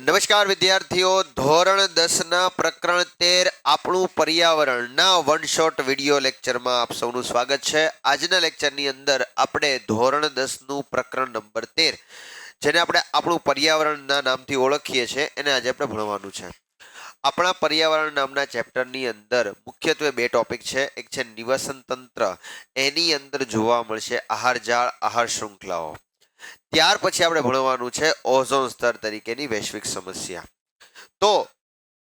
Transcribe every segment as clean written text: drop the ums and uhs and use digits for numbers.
નમસ્કાર વિદ્યાર્થીઓ, ધોરણ 10ના પ્રકરણ 13 આપણું પર્યાવરણના વન શોટ વિડીયો લેક્ચરમાં આપ સૌનું સ્વાગત છે. આજના લેક્ચરની અંદર આપણે ધોરણ 10નું પ્રકરણ નંબર 13 જેને આપણે આપણું પર્યાવરણના નામથી ઓળખીએ છીએ એને આજે આપણે ભણવાનું છે. આપણા પર્યાવરણ નામના ચેપ્ટરની અંદર મુખ્યત્વે બે ટોપિક છે. એક છે નિવસન તંત્ર, એની અંદર જોવા મળશે આહાર જાળ, આહાર શૃંખલાઓ. ત્યાર પછી આપણે ભણવાનું છે ઓઝોન સ્તર તરીકેની વૈશ્વિક સમસ્યા. તો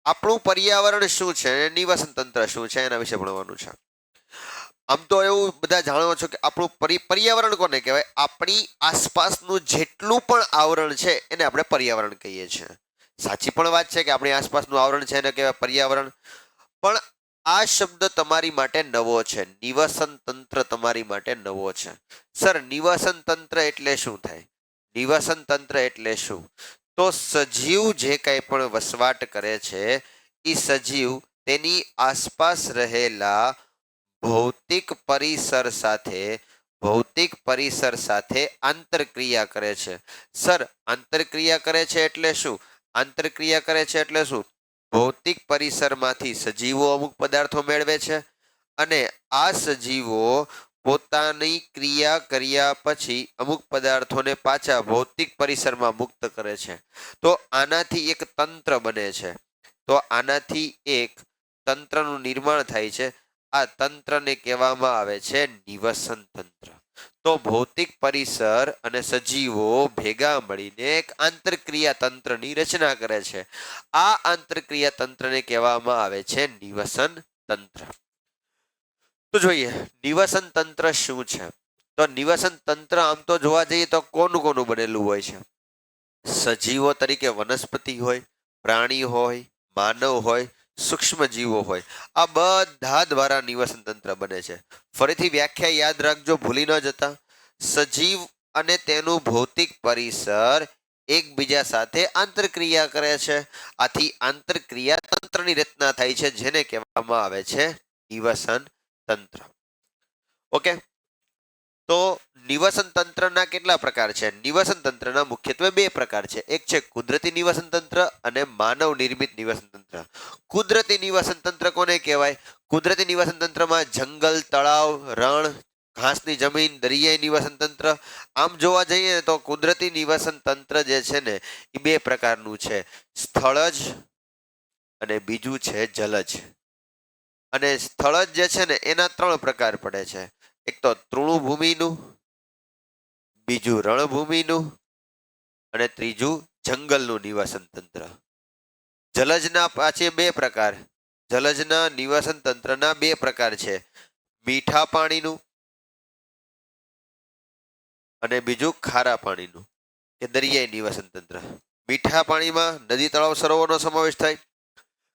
આપણું પર્યાવરણ શું છે, નિવસન તંત્ર શું છે, એના વિશે ભણવાનું છે. આમ તો એવું બધા જાણો છો કે આપણું પર્યાવરણ કોને કહેવાય? આપણી આસપાસનું જેટલું પણ આવરણ છે એને આપણે પર્યાવરણ કહીએ છીએ. સાચી પણ વાત છે કે આપણી આસપાસનું આવરણ છે એને કહેવાય પર્યાવરણ. પણ આ શબ્દ તમારી માટે નવો છે. નિવસન તંત્ર તમારી માટે નવો છે. સર, નિવસન તંત્ર એટલે શું થાય? નિવસન તંત્ર એટલે શું? તો સજીવ જે કંઈ પણ વસવાટ કરે છે એ સજીવ તેની આસપાસ રહેલા ભૌતિક પરિસર સાથે આંતરક્રિયા કરે છે. સર, આંતરક્રિયા કરે છે એટલે શું? આંતરક્રિયા કરે છે એટલે શું? ભૌતિક પરિસરમાંથી સજીવો અમુક પદાર્થો મેળવે છે અને આ સજીવો પોતાની ક્રિયા કર્યા પછી અમુક પદાર્થોને પાછા ભૌતિક પરિસરમાં મુક્ત કરે છે. તો આનાથી એક તંત્ર બને છે. તો આનાથી એક તંત્રનું નિર્માણ થાય છે. આ તંત્રને કહેવામાં આવે છે નિવસન તંત્ર. તો ભૌતિક પરિસર અને સજીવો ભેગા મળીને એક આંતરક્રિયા તંત્રની રચના કરે છે. આ આંતરક્રિયા તંત્રને કહેવામાં આવે છે નિવસન તંત્ર. તો જોઈએ નિવસન તંત્ર શું છે. તો નિવસન તંત્ર આમ તો જોવા જઈએ તો કોનું બનેલું હોય છે? સજીવો તરીકે વનસ્પતિ હોય, પ્રાણી હોય, માનવ હોય, સૂક્ષ્મ જીવો હોય, આ બધા દ્વારા નિવસન તંત્ર બને છે. ફરીથી વ્યાખ્યા યાદ રાખજો, ભૂલી ન જતા. સજીવ અને તેનું ભૌતિક પરિસર એકબીજા સાથે આંતરક્રિયા કરે છે. આથી આંતરક્રિયા તંત્રની રચના થાય છે જેને કહેવામાં આવે છે નિવસન તંત્ર. ઓકે, તો નિવસન તંત્રના કેટલા પ્રકાર છે? નિવસન તંત્રના મુખ્યત્વે બે પ્રકાર છે. એક છે કુદરતી નિવસન તંત્ર અને માનવ નિર્મિત નિવસન તંત્ર. કુદરતી નિવસન તંત્ર કોને કહેવાય? કુદરતી નિવસન તંત્રમાં જંગલ, તળાવ, રણ, ઘાસની જમીન, દરિયાઈ નિવસન તંત્ર. આમ જોવા જઈએ તો કુદરતી નિવસન તંત્ર જે છે ને એ બે પ્રકારનું છે, સ્થળજ અને બીજું છે જલજ. અને સ્થળજ જે છે ને એના ત્રણ પ્રકાર પડે છે. એક તો તૃણભૂમિનું, બીજું રણભૂમિનું અને ત્રીજું જંગલનું નિવસન તંત્ર. જલજના પાછે બે પ્રકાર. જલજના નિવસન તંત્રના બે પ્રકાર છે, મીઠા પાણીનું અને બીજું ખારા પાણીનું કે દરિયાઈ નિવસન તંત્ર. મીઠા પાણીમાં નદી, તળાવ, સરોવરનો સમાવેશ થાય.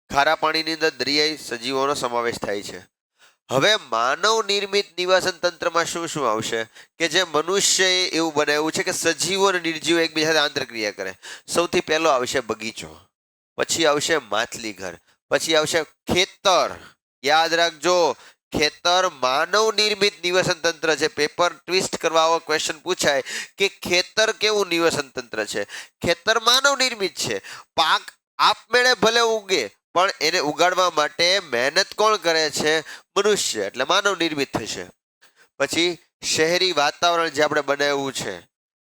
ખારા પાણીની અંદર દરિયાઈ સજીવોનો સમાવેશ થાય છે. હવે માનવ નિર્મિત નિવસન તંત્રમાં શું શું આવશે કે જે મનુષ્યએ એવું બનાવ્યું છે કે સજીવો અને નિર્જીવો એકબીજા સાથે આંતરક્રિયા કરે. સૌથી પહેલો આવશે બગીચો, પછી આવશે માછલી ઘર, પછી આવશે ખેતર. યાદ રાખજો, ખેતર માનવ નિર્મિત નિવસન તંત્ર છે. પેપર ટ્વિસ્ટ કરવા આવો ક્વેશ્ચન પૂછાય કે ખેતર કેવું નિવસન તંત્ર છે? ખેતર માનવ નિર્મિત છે. પાક આપમેળે ભલે ઉગે પણ એને ઉગાડવા માટે મહેનત કોણ કરે છે? મનુષ્ય, એટલે માનવ નિર્મિત થશે. પછી શહેરી વાતાવરણ જે આપણે બનાવ્યું છે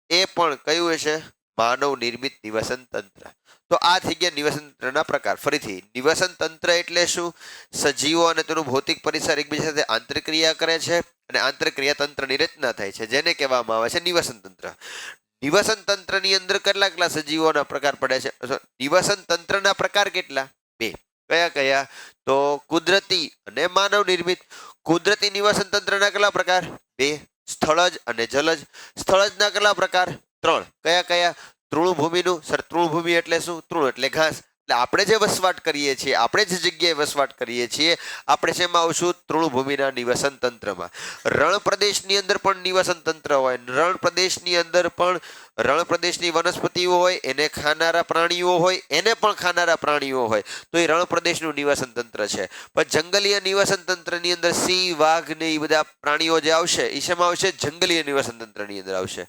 એ પણ કયું હશે? માનવ નિર્મિત નિવસન તંત્ર. તો આ થઈ ગયા નિવસન તંત્રના પ્રકાર. ફરીથી, નિવસન તંત્ર એટલે શું? સજીવો અને તેનું ભૌતિક પરિસર એકબીજા સાથે આંતરક્રિયા કરે છે અને આંતરક્રિયા તંત્રની રચના થાય છે જેને કહેવામાં આવે છે નિવસન તંત્ર. નિવસન તંત્રની અંદર કેટલા સજીવોના પ્રકાર પડે છે? નિવસન તંત્રના પ્રકાર કેટલા? બે. કયા કયા? તો કુદરતી અને માનવ નિર્મિત. કુદરતી નિવસન તંત્રના કેટલા પ્રકાર? બે, સ્થળજ અને જલજ. સ્થળજના કેટલા પ્રકાર? ત્રણ. કયા કયા? તૃણભૂમિનું. સર, તૃણભૂમિ એટલે શું? તૃણ એટલે ઘાસ. એટલે આપણે જે વસવાટ કરીએ છીએ, આપણે જે જગ્યાએ વસવાટ કરીએ છીએ, આપણે શેમાં આવશું? તૃણભૂમિના નિવસન તંત્રમાં. રણ પ્રદેશની અંદર પણ નિવસન તંત્ર હોય. રણ પ્રદેશની અંદર પણ રણ પ્રદેશની વનસ્પતિઓ હોય, એને ખાનારા પ્રાણીઓ હોય, એને પણ ખાનારા પ્રાણીઓ હોય, તો એ રણ પ્રદેશનું નિવસન તંત્ર છે. પણ જંગલીય નિવસન તંત્રની અંદર સિંહ, વાઘ ને એ બધા પ્રાણીઓ જે આવશે એ શેમાં આવશે? જંગલીય નિવસન તંત્રની અંદર આવશે.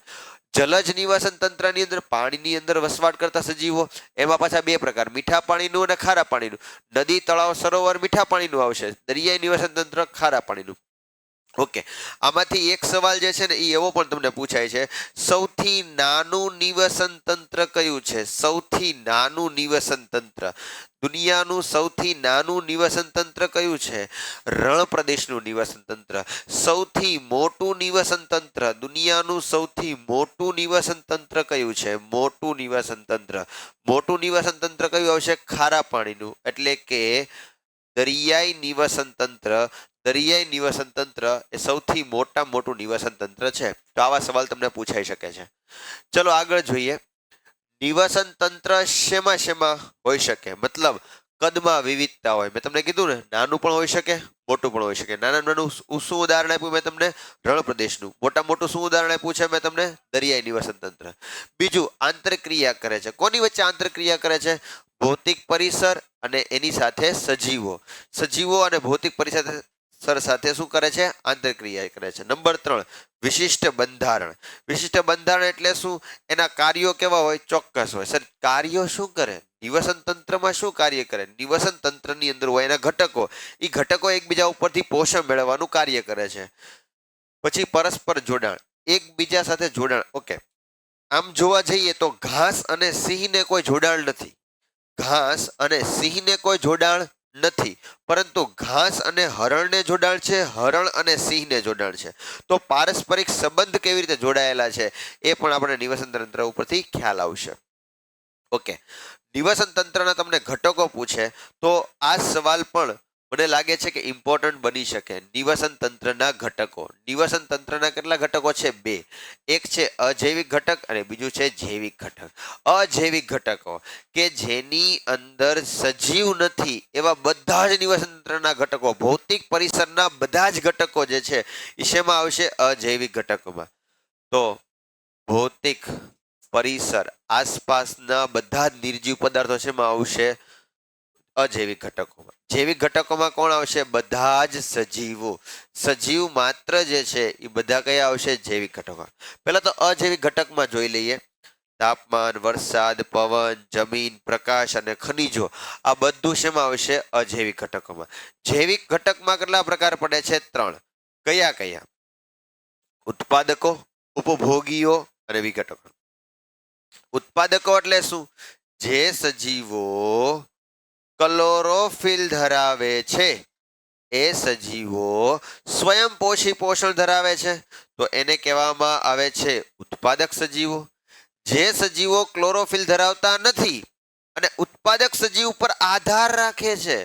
જલજ નિવાસન તંત્રની અંદર પાણીની અંદર વસવાટ કરતા સજીવો, એમાં પાછા બે પ્રકાર, મીઠા પાણીનું અને ખારા પાણીનું. નદી, તળાવ, સરોવર મીઠા પાણીનું આવશે, દરિયાઈ નિવાસન તંત્ર ખારા પાણીનું. ઓકે, આમાંથી એક સવાલ જે છે ને એ એવો પણ તમને પૂછાય છે, સૌથી નાનું નિવસન તંત્ર કયું છે? સૌથી નાનું નિવસન તંત્ર, દુનિયાનું સૌથી નાનું નિવસન તંત્ર કયું છે? રણ પ્રદેશનું નિવસન તંત્ર. સૌથી મોટું નિવસન તંત્ર, દુનિયાનું સૌથી મોટું નિવસન તંત્ર કયું છે? મોટું નિવસન તંત્ર. મોટું નિવસન તંત્ર કયું આવશે? ખારા પાણીનું, એટલે કે દરિયાઈ નિવસન તંત્ર. દરિયાઈ નિવસન તંત્ર એ સૌથી મોટું નિવસન તંત્ર છે. તો આવા સવાલ તમને પૂછાઈ શકે છે. ચલો આગળ જોઈએ. નિવસન તંત્ર શેમાં શેમાં હોઈ શકે? મતલબ કદમાં વિવિધતા હોય. મેં તમને કીધું ને, નાનું પણ હોઈ શકે, મોટું પણ હોઈ શકે. નાનું શું ઉદાહરણ આપ્યું મેં તમને? રણ પ્રદેશનું. મોટું શું ઉદાહરણ આપ્યું છે મેં તમને? દરિયાઈ નિવસન તંત્ર. બીજું, આંતરક્રિયા કરે છે. કોની વચ્ચે આંતરક્રિયા કરે છે? ભૌતિક પરિસર અને એની સાથે સજીવો. સજીવો અને ભૌતિક પરિસર સાથે શું કરે છે? આંતરક્રિયા કરે છે. નંબર 3, વિશિષ્ટ બંધારણ. વિશિષ્ટ બંધારણ એટલે શું? એના કાર્યો કેવા હોય? ચોક્કસ હોય. સર, કાર્યો શું કરે? નિવસન તંત્રમાં શું કાર્ય કરે? નિવસન તંત્રની અંદર હોય એના ઘટકો, એ ઘટકો એકબીજા ઉપરથી પોષણ મેળવવાનું કાર્ય કરે છે. પછી પરસ્પર જોડાણ, એકબીજા સાથે જોડાણ. ઓકે, આમ જોવા જઈએ તો ઘાસ અને સિંહને કોઈ જોડાણ નથી. ઘાસ અને સિંહને કોઈ જોડાણ નથી, પરંતુ ઘાસ અને હરણને જોડાણ છે, હરણ અને સિંહને જોડાણ છે. તો પારસ્પરિક સંબંધ કેવી રીતે જોડાયેલા છે એ પણ આપણે નિવસન તંત્ર ઉપરથી ખ્યાલ આવશે. ઓકે, નિવસન તંત્રના તમને ઘટકો પૂછે તો આ સવાલ પણ મને લાગે છે કે ઇમ્પોર્ટન્ટ બની શકે. નિવસન તંત્રના ઘટકો. નિવસન તંત્રના કેટલા ઘટકો છે? 2. એક છે અજૈવિક ઘટક અને બીજું છે જૈવિક ઘટક. અજૈવિક ઘટકો કે જેની અંદર સજીવ નથી એવા બધા જ નિવસન તંત્રના ઘટકો, ભૌતિક પરિસરના બધા જ ઘટકો જે છે એ શેમાં આવશે? અજૈવિક ઘટકોમાં. તો ભૌતિક પરિસર આસપાસના બધા જ નિર્જીવ પદાર્થો શેમાં આવશે? અજૈવિક ઘટકોમાં. જૈવિક ઘટકોમાં કોણ આવશે? બધા જ સજીવો. સજીવ માત્ર જે છે એ બધા કયા આવશે? જૈવિક ઘટકો. પહેલા તો અજૈવિક ઘટકમાં જોઈ લઈએ. તાપમાન, વરસાદ, પવન, જમીન, પ્રકાશ અને ખનિજો, આ બધું શેમાં આવશે? અજૈવિક ઘટકોમાં. જૈવિક ઘટકમાં કેટલા પ્રકાર પડે છે? 3. કયા કયા? ઉત્પાદકો, ઉપભોગીઓ અને વિઘટકો. ઉત્પાદકો એટલે શું? જે સજીવો ક્લોરોફિલ ધરાવે છે એ સજીવો સ્વયંપોષી પોષણ ધરાવે છે, તો એને કહેવામાં આવે છે ઉત્પાદક સજીવો. જે સજીવો ક્લોરોફિલ ધરાવતા નથી અને ઉત્પાદક સજીવ પર આધાર રાખે છે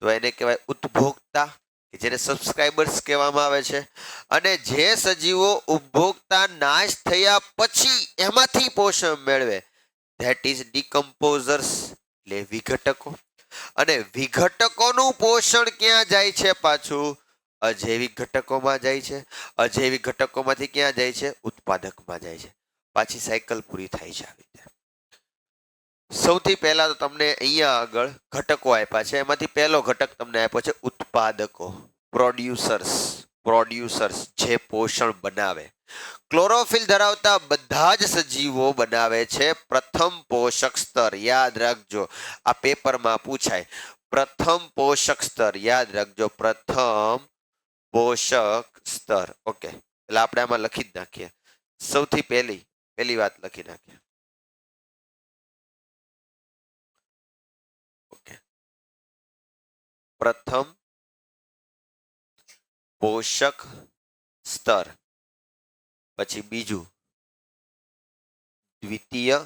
તો એને કહેવાય ઉપભોક્તા, કે જેને સબસ્ક્રાઇબર્સ કહેવામાં આવે છે. અને જે સજીવો ઉપભોક્તા નાશ થયા પછી એમાંથી પોષણ મેળવે, ધેટ ઇઝ ડીકમ્પોઝર્સ, એટલે વિઘટકો. અને વિઘટકોનું પોષણ ક્યાં જાય છે? પાછું અજૈવિક ઘટકોમાં જાય છે. અજૈવિક ઘટકોમાંથી ક્યાં જાય છે? ઉત્પાદકમાં જાય છે. પાછી સાયકલ પૂરી થાય છે આવી રીતે. સૌથી પહેલા તો તમને અહીંયા આગળ ઘટકો આપ્યા છે, એમાંથી પહેલો ઘટક તમને આપ્યો છે ઉત્પાદકો, પ્રોડ્યુસર્સ. પ્રોડ્યુસર્સ જે પોષણ બનાવે. ક્લોરોફિલ ધરાવતા બધા જ સજીવો બનાવે છે પ્રથમ પોષક સ્તર. યાદ રાખજો, આ પેપરમાં પૂછાય. પ્રથમ પોષક સ્તર યાદ રાખજો, પ્રથમ પોષક સ્તર. ઓકે, એટલે આપણે આમાં લખી જ નાખીએ. સૌથી પહેલી વાત લખી નાખીએ. ઓકે, પ્રથમ પોષક સ્તર. પછી બીજું દ્વિતીય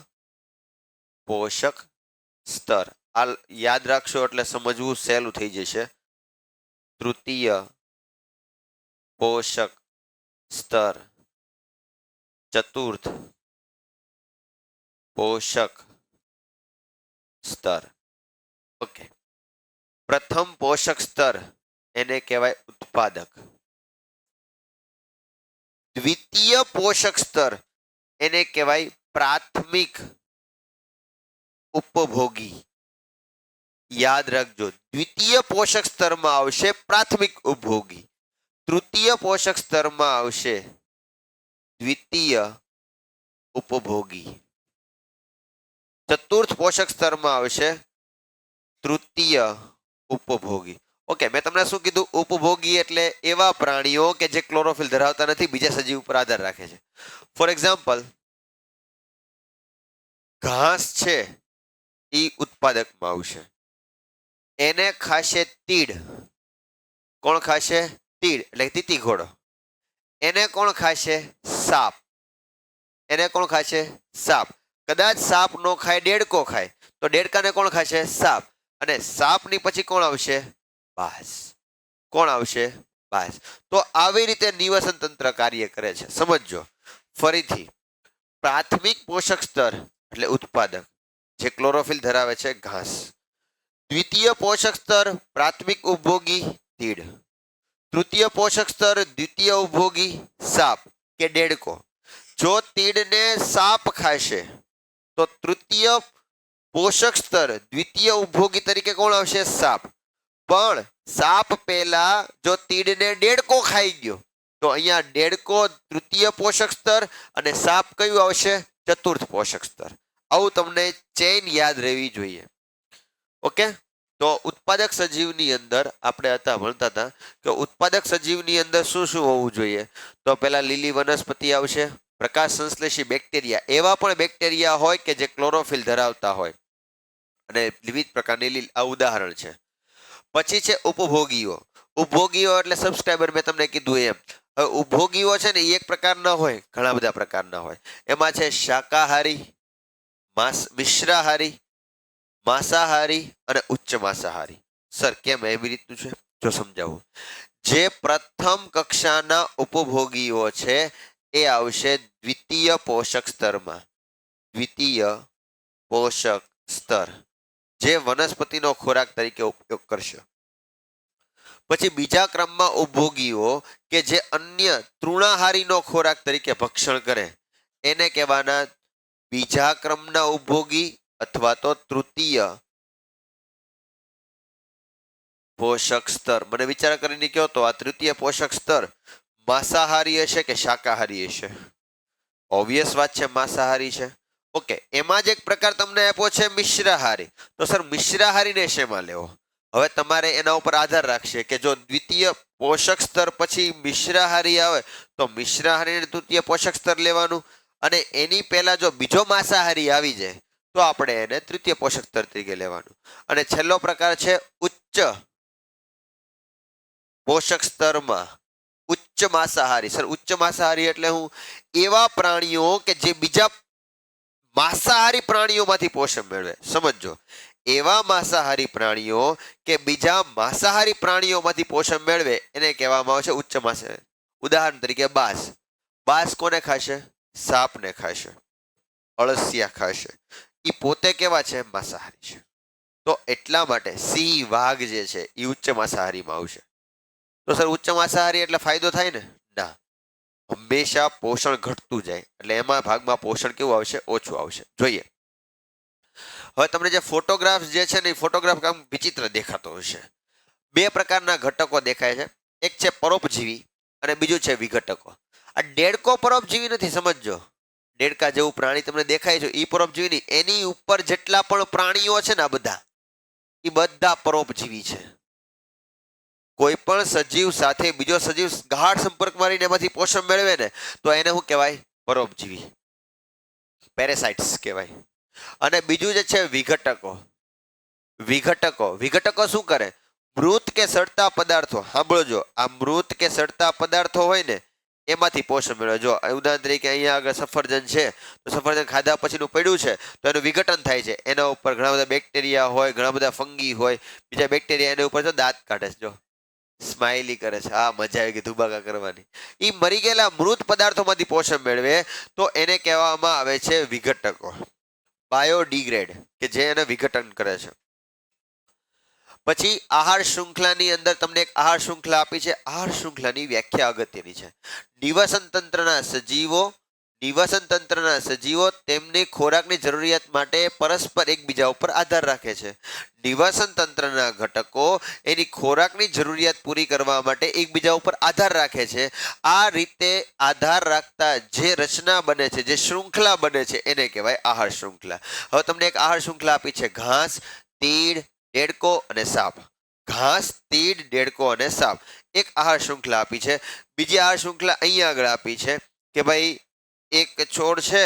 પોષક સ્તર. આ યાદ રાખશો એટલે સમજવું સહેલું થઈ જશે. તૃતીય પોષક સ્તર, ચતુર્થ પોષક સ્તર. ઓકે, પ્રથમ પોષક સ્તર એને કહેવાય ઉત્પાદક. દ્વિતીય પોષક સ્તર એને કહેવાય પ્રાથમિક ઉપભોગી. યાદ રાખજો, દ્વિતીય પોષક સ્તરમાં આવશે પ્રાથમિક ઉપભોગી, તૃતીય પોષક સ્તરમાં આવશે દ્વિતીય ઉપભોગી. ચતુર્થ પોષક સ્તરમાં આવશે તૃતીય ઉપભોગી. ઓકે, મેં તમને શું કીધું? ઉપભોગી એટલે એવા પ્રાણીઓ કે જે ક્લોરોફિલ ધરાવતા નથી, બીજા સજીવ ઉપર આધાર રાખે છે. ફોર એક્ઝામ્પલ, ઘાસ છે એ ઉત્પાદકમાં આવશે. એને ખાશે તીડ. કોણ ખાશે? તીડ એટલે તીતી ઘોડો. એને કોણ ખાશે? સાપ. એને કોણ ખાશે? સાપ. કદાચ સાપ નો ખાય, દેડકો ખાય, તો દેડકાને કોણ ખાશે? સાપ. અને સાપની પછી કોણ આવશે? બાજ. કોણ આવશે? બાજ. તો આવી રીતે નિવસન તંત્ર કાર્ય કરે છે. સમજો ફરીથી, પ્રાથમિક પોષક સ્તર એટલે ઉત્પાદક, જે ક્લોરોફિલ ધરાવે છે, ઘાસ. દ્વિતીય પોષક સ્તર પ્રાથમિક ઉપભોગી, તીડ. તૃતીય પોષક સ્તર દ્વિતીય ઉપભોગી, સાપ કે દેડકો. જો તીડને સાપ ખાશે તો તૃતીય પોષક સ્તર દ્વિતીય ઉપભોગી તરીકે કોણ આવશે? સાપ. પણ સાપ પહેલા જો તીડને દેડકો ખાઈ ગયો તો અહીંયા દેડકો તૃતીય પોષક સ્તર અને સાપ કયું આવશે? ચતુર્થ પોષક સ્તર. આવું તમને ચેઇન યાદ રહેવી જોઈએ. ઓકે, તો ઉત્પાદક સજીવની અંદર આપણે ભણતા હતા કે ઉત્પાદક સજીવની અંદર શું શું હોવું જોઈએ? તો પેલા લીલી વનસ્પતિ આવશે, પ્રકાશ સંશ્લેષી બેક્ટેરિયા, એવા પણ બેક્ટેરિયા હોય કે જે ક્લોરોફિલ ધરાવતા હોય, અને વિવિધ પ્રકારની આ ઉદાહરણ છે. પછી છે ઉપભોગીઓ. ઉપભોગીઓ એટલે સબસ્ક્રાઇબર, મેં તમને કીધું એમ. હવે ઉપભોગીઓ છે ને એ એક પ્રકારના હોય, ઘણા બધા પ્રકારના હોય. એમાં છે શાકાહારી, મિશ્રાહારી, માંસાહારી અને ઉચ્ચ માંસાહારી. સર કેમ એવી રીતનું છે? જો સમજાવું. જે પ્રથમ કક્ષાના ઉપભોગીઓ છે એ આવશે દ્વિતીય પોષક સ્તરમાં. દ્વિતીય પોષક સ્તર, જે વનસ્પતિનો ખોરાક તરીકે ઉપયોગ કરશે. પછી બીજા ક્રમમાં ઉપભોગીઓ કે જે અન્ય તૃણાહારીનો ખોરાક તરીકે ભક્ષણ કરે, એને કહેવાના બીજા ક્રમના ઉપભોગી અથવા તો તૃતીય પોષક સ્તર. મને વિચાર કરીને કહો તો આ તૃતીય પોષક સ્તર માંસાહારી હશે કે શાકાહારી હશે? ઓબ્વિયસ વાત છે, માંસાહારી છે. ઓકે, એમાં જ એક પ્રકાર તમને આપ્યો છે મિશ્રાહારી. તો સર મિશ્રાહારીને શેમાં લેવો? હવે તમારે એના ઉપર આધાર રાખશે કે જો દ્વિતીય પોષક સ્તર પછી મિશ્રાહારી આવે તો મિશ્રાહારીને તૃતીય પોષક સ્તર લેવાનું, અને એની પહેલા જો બીજો માંસાહારી આવી જાય તો આપણે એને તૃતીય પોષક સ્તર તરીકે લેવાનું. અને છેલ્લો પ્રકાર છે ઉચ્ચ પોષક સ્તરમાં ઉચ્ચ માંસાહારી. સર ઉચ્ચ માંસાહારી એટલે હું એવા પ્રાણીઓ કે જે બીજા માંસાહારી પ્રાણીઓમાંથી પોષણ મેળવે. સમજો, એવા માંસાહારી પ્રાણીઓ કે બીજા માંસાહારી પ્રાણીઓમાંથી પોષણ મેળવે એને કહેવામાં આવે છે ઉચ્ચ માંસાહારી. ઉદાહરણ તરીકે બાસ. બાસ કોને ખાશે? સાપને ખાશે, અળસિયા ખાશે. એ પોતે કેવા છે? માંસાહારી છે. તો એટલા માટે સિંહ, વાઘ જે છે એ ઉચ્ચ માંસાહારીમાં આવશે. તો સર ઉચ્ચ માંસાહારી એટલે ફાયદો થાય ને? ના, હંમેશા પોષણ ઘટતું જાય. એટલે એમાં ભાગમાં પોષણ કેવું આવશે? ઓછું આવશે. જોઈએ હવે તમને જે ફોટોગ્રાફ જે છે ને એ ફોટોગ્રાફ કામ વિચિત્ર દેખાતો હશે. બે પ્રકારના ઘટકો દેખાય છે. એક છે પરોપજીવી અને બીજું છે વિઘટકો. આ દેડકો પરોપજીવી નથી, સમજજો. દેડકા જેવું પ્રાણી તમને દેખાય છે એ પરોપજીવી નહીં. એની ઉપર જેટલા પણ પ્રાણીઓ છે ને આ બધા, એ બધા પરોપજીવી છે. કોઈ પણ સજીવ સાથે બીજો સજીવ ગાઢ સંપર્કમાં રહીને એમાંથી પોષણ મેળવે ને તો એને શું કહેવાય? પરોપજીવી, પેરેસાઇટ્સ કહેવાય. અને બીજું જે છે વિઘટકો. વિઘટકો શું કરે? મૃત કે સડતા પદાર્થો. સાંભળજો, આ મૃત કે સડતા પદાર્થો હોય ને એમાંથી પોષણ મેળવે. જો ઉદાહરણ તરીકે અહીંયા આગળ સફરજન છે, તો સફરજન ખાધા પછીનું પડ્યું છે તો એનું વિઘટન થાય છે. એના ઉપર ઘણા બધા બેક્ટેરિયા હોય, ઘણા બધા ફંગી હોય, બીજા બેક્ટેરિયા એના ઉપર દાંત કાઢે છે. જો સ્માઇલી કરે છે, હા મજા આવી ગઈ ધુબાકા કરવાની. એ મરી ગયેલા મૃત પદાર્થોમાંથી પોષણ મેળવે તો એને કહેવામાં આવે છે વિઘટકો. બાયોડિગ્રેડ, કે જે એને વિઘટન કરે છે. પછી આહાર શૃંખલાની અંદર તમને એક આહાર શૃંખલા આપી છે. આહાર શૃંખલાની વ્યાખ્યા અગત્યની છે. નિવસન તંત્રના સજીવો તેમની ખોરાકની જરૂરિયાત માટે પરસ્પર એકબીજા ઉપર આધાર રાખે છે. નિવાસન તંત્રના ઘટકો એની ખોરાકની જરૂરિયાત પૂરી કરવા માટે એકબીજા ઉપર આધાર રાખે છે. આ રીતે આધાર રાખતા જે રચના બને છે, જે શૃંખલા બને છે, એને કહેવાય આહાર શૃંખલા. હવે તમને એક આહાર શૃંખલા આપી છે: ઘાસ, તીડ, દેડકો અને સાપ. ઘાસ, તીડ, દેડકો અને સાપ એક આહાર શૃંખલા આપી છે. બીજી આહાર શૃંખલા અહીંયા આગળ આપી છે કે ભાઈ એક છોડ છે,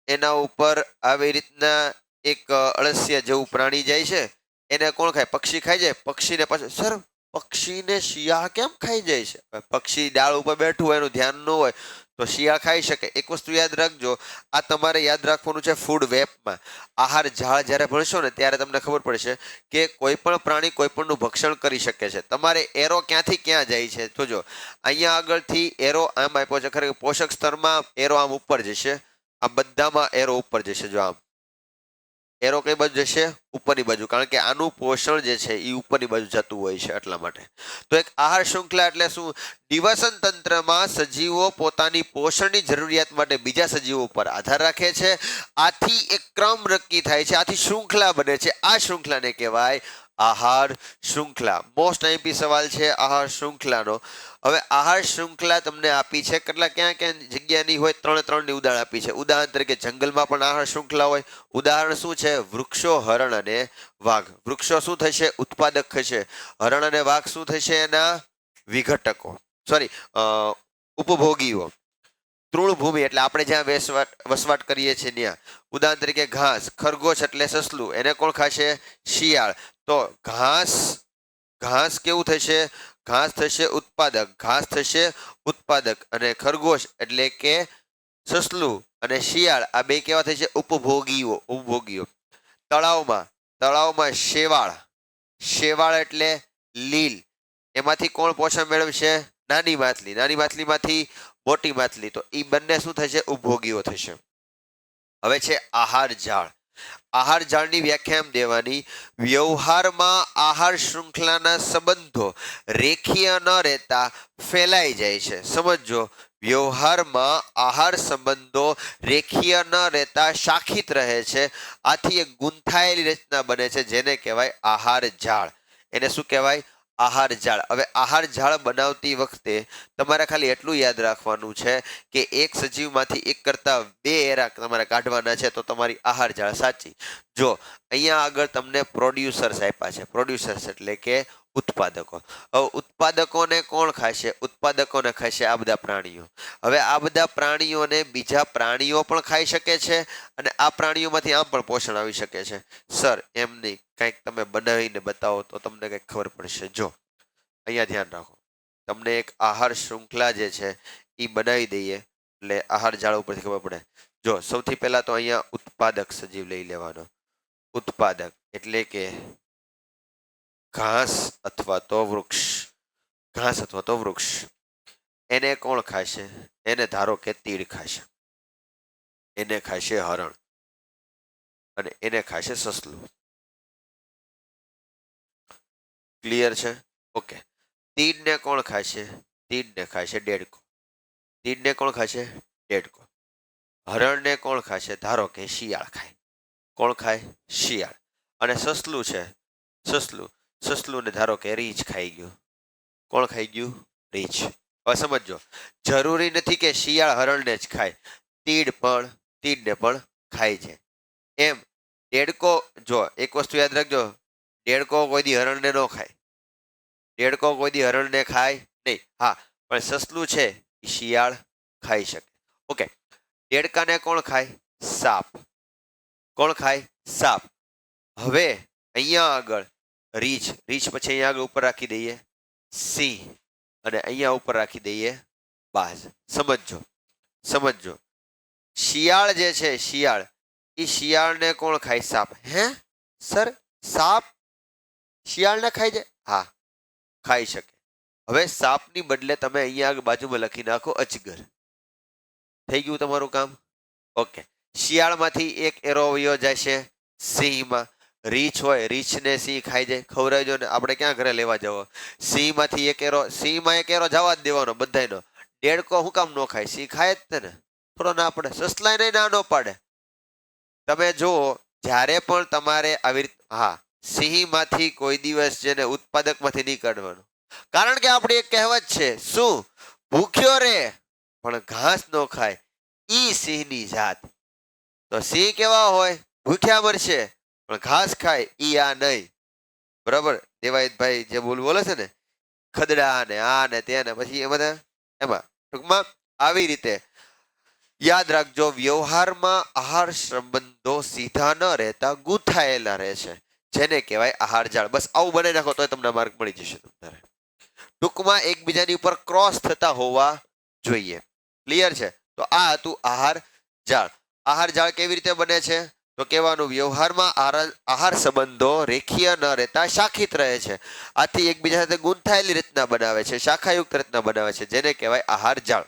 એના ઉપર આવી રીતના એક અળસિયા જેવું પ્રાણી જાય છે. એને કોણ ખાય? પક્ષી ખાઈ જાય. પક્ષીને પાછું સર પક્ષીને શિયાળ કેમ ખાઈ જાય છે? પક્ષી ડાળ ઉપર બેઠું હોય, એનું ધ્યાન ન હોય તો શિયાળ ખાઈ શકે. એક વસ્તુ યાદ રાખજો, આ તમારે યાદ રાખવાનું છે ફૂડ વેબમાં. આહાર ઝાળ જ્યારે ભણશો ને ત્યારે તમને ખબર પડશે કે કોઈ પણ પ્રાણી કોઈ પણનું ભક્ષણ કરી શકે છે. તમારે એરો ક્યાંથી ક્યાં જાય છે જોજો. અહીંયા આગળથી એરો આમ આપ્યો છે, ખરેખર પોષક સ્તરમાં એરો આમ ઉપર જશે. આ બધામાં એરો ઉપર જશે. જો આમ એરો કઈ બાજુ જશે? ઉપરની બાજુ, કારણ કે આનું પોષણ જે છે એ ઉપરની બાજુ જતું હોય છે, એટલા માટે. તો એક આહાર શૃંખલા એટલે શું? નિવાસન તંત્રમાં સજીવો પોતાની પોષણની જરૂરિયાત માટે બીજા સજીવો પર આધાર રાખે છે. આથી એક ક્રમ નક્કી થાય છે, આથી શૃંખલા બને છે. આ શૃંખલાને કહેવાય આહાર શૃંખલા. મોસ્ટ આઈએમપી સવાલ છે આહાર શૃંખલાનો. હવે આહાર શૃંખલા તમને આપી છે, કેટલા ક્યાં ક્યાં જગ્યાની હોય? ત્રણની ઉદાહરણ આપી છે. ઉદાહરણ તરીકે જંગલમાં પણ આહાર શૃંખલા હોય. ઉદાહરણ શું છે? વૃક્ષો, હરણ અને વાઘ. વૃક્ષો શું થશે? ઉત્પાદક થશે. હરણ અને વાઘ શું થશે? એના વિઘટકો, સોરી ઉપભોગીઓ. તૃણભૂમિ એટલે આપણે જ્યાં વસવાટ કરીએ છીએ ત્યાં. ઉદાહરણ તરીકે ઘાસ, ખરગોશ એટલે સસલું, એને કોણ ખાશે? શિયાળ. તો ઘાસ કેવું થશે? ઘાસ થશે ઉત્પાદક. ઘાસ થશે ઉત્પાદક. અને ખરગોશ એટલે કે સસલું અને શિયાળ, આ બે કેવા થશે? ઉપભોગીઓ. તળાવમાં શેવાળ એટલે લીલ. એમાંથી કોણ પોષણ મેળવશે? નાની માછલી. નાની માછલીમાંથી મોટી માછલી. તો એ બંને શું થશે? ઉપભોગીઓ થશે. હવે છે આહાર ઝાળ. આહાર ઝાળની વ્યાખ્યા એમ દેવાની: વ્યવહારમાં આહાર શૃંખલાના સંબંધો રેખીય ન રહેતા ફેલાઈ જાય છે. સમજો, વ્યવહારમાં આહાર સંબંધો રેખીય ન રહેતા શાખિત રહે છે. આથી એક ગૂંથાયેલી રચના બને છે, જેને કહેવાય આહાર ઝાળ. એને શું કહેવાય? આહાર ઝાળ. હવે આહાર ઝાળ બનાવતી વખતે તમારે ખાલી એટલું યાદ રાખવાનું છે કે એક સજીવમાંથી એક કરતા બે એરા તમારે કાઢવાના છે, તો તમારી આહાર ઝાળ સાચી. જો અહીંયા આગળ તમને પ્રોડ્યુસર્સ આપ્યા છે. પ્રોડ્યુસર્સ એટલે કે ઉત્પાદકો. હવે ઉત્પાદકોને કોણ ખાશે? ઉત્પાદકોને ખાશે આ બધા પ્રાણીઓ. હવે આ બધા પ્રાણીઓને બીજા પ્રાણીઓ પણ ખાઈ શકે છે, અને આ પ્રાણીઓમાંથી આમ પણ પોષણ આવી શકે છે. સર એમ નહીં, કંઈક તમે બનાવીને બતાવો તો તમને કંઈક ખબર પડશે. જો અહીંયા ધ્યાન રાખો, તમને એક આહાર શૃંખલા જે છે એ બનાવી દઈએ એટલે આહાર ઝાડ ઉપરથી ખબર પડે. જો સૌથી પહેલા તો અહીંયા ઉત્પાદક સજીવ લઈ લેવાનો. ઉત્પાદક એટલે કે ઘાસ અથવા તો વૃક્ષ. એને કોણ ખાશે? એને ધારો કે તીડ ખાશે, એને ખાશે હરણ, અને એને ખાશે સસલું. ક્લિયર છે? ઓકે. તીડને કોણ ખાશે? તીડને ખાશે દેડકો. તીડને કોણ ખાશે? દેડકો. હરણને કોણ ખાશે? ધારો કે શિયાળ ખાય. કોણ ખાય? શિયાળ. અને સસલું છે, સસલુંને ધારો કે રીંછ ખાઈ ગયું. કોણ ખાઈ ગયું? રીંછ. હવે સમજો, જરૂરી નથી કે શિયાળ હરણને જ ખાય, તીડને પણ ખાય છે. એમ દેડકો, જો એક વસ્તુ યાદ રાખજો, દેડકો કોઈ દી હરણને ન ખાય. દેડકો કોઈ દી હરણને ખાય નહીં. હા, પણ સસલું છે એ શિયાળ ખાઈ શકે. ઓકે. દેડકાને કોણ ખાય? સાપ. કોણ ખાય? સાપ. હવે અહીંયા આગળ રીંછ પછી અહીંયા આગળ ઉપર રાખી દઈએ સિંહ, અને અહીંયા ઉપર રાખી દઈએ બાજ. સમજો, શિયાળ જે છે, શિયાળને કોણ ખાય? સાપ. હે સર, સાપ શિયાળને ખાઈ જાય? હા, ખાઈ શકે. હવે સાપની બદલે તમે અહીંયા આગળ બાજુમાં લખી નાખો અજગર. થઈ ગયું તમારું કામ. ઓકે. શિયાળમાંથી એક એરો વયો જશે સિંહમાં. રીંછ હોય, રીંછને સિંહ ખાઈ જાય. ખવડાવજો ને, આપણે ક્યાં ઘરે લેવા જવો? સિંહમાં એક એરો જવા જ દેવાનો બધાયનો. દેડકો શું કામ ન ખાય? સિંહ ખાય જ તે ને, થોડો ના પડે. સસલાય નહીં ના ન પાડે. તમે જુઓ, જ્યારે પણ તમારે આવી રીતે, હા સિંહમાંથી કોઈ દિવસ જેને ઉત્પાદકમાંથી નહીં કાઢવાનો. કારણ કે આપણી એક કહેવત છે, શું? ભૂખ્યો રે પણ ઘાસ નો ખાય, ઈ સિંહની જાત. તો સિંહ કેવા હોય? ભૂખ્યા મરશે પણ ઘાસ ખાય, ઈ આ નહીં. બરાબર? દેવાયતભાઈ જે બોલે છે ને, ખદડા ને આ ને તે ને પછી એ બધા એમાં ટૂંકમાં આવી રીતે યાદ રાખજો, વ્યવહારમાં આહાર સંબંધો સીધા ન રહેતા ગૂંથાયેલા રહે છે, જેને કહેવાય આહાર જાળ. બસ આવું બનાવી નાખો તો તમને માર્ક મળી જશે. તમારે ટૂંકમાં એકબીજાની ઉપર ક્રોસ થતા હોવા જોઈએ. ક્લિયર છે? તો આ હતું આહાર જાળ. આહાર જાળ કેવી રીતે બને છે? તો કહેવાનું, વ્યવહારમાં આહાર સંબંધો રેખીય ન રહેતા શાખિત રહે છે, આથી એકબીજા સાથે ગૂંથાયેલી રચના બનાવે છે, શાખાયુક્ત રચના બનાવે છે, જેને કહેવાય આહાર જાળ.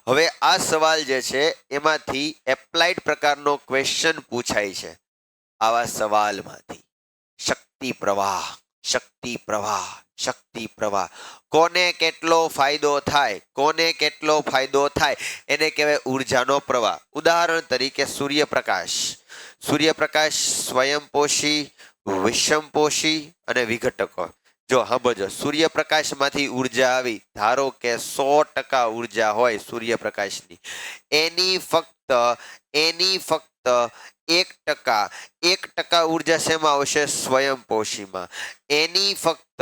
હવે આ સવાલ જે છે એમાંથી એપ્લાઇડ પ્રકારનો ક્વેશ્ચન પૂછાય છે. આવા સવાલમાંથી શક્તિ પ્રવાહ, શક્તિ પ્રવાહ, શક્તિ પ્રવાહ, કોને કેટલો ફાયદો થાય, કોને કેટલો ફાયદો થાય, એને કહેવાય ઉર્જાનો પ્રવાહ. ઉદાહરણ તરીકે સૂર્યપ્રકાશ. સૂર્યપ્રકાશ સ્વયંપોષી, વિષમપોષી અને વિઘટકો. જો સમજો, સૂર્યપ્રકાશમાંથી ઉર્જા આવી, ધારો કે 100% ઉર્જા હોય સૂર્યપ્રકાશની, એની ફક્ત 1% ઉર્જા શેમાં આવશે? સ્વયંપોષીમાં. એની ફક્ત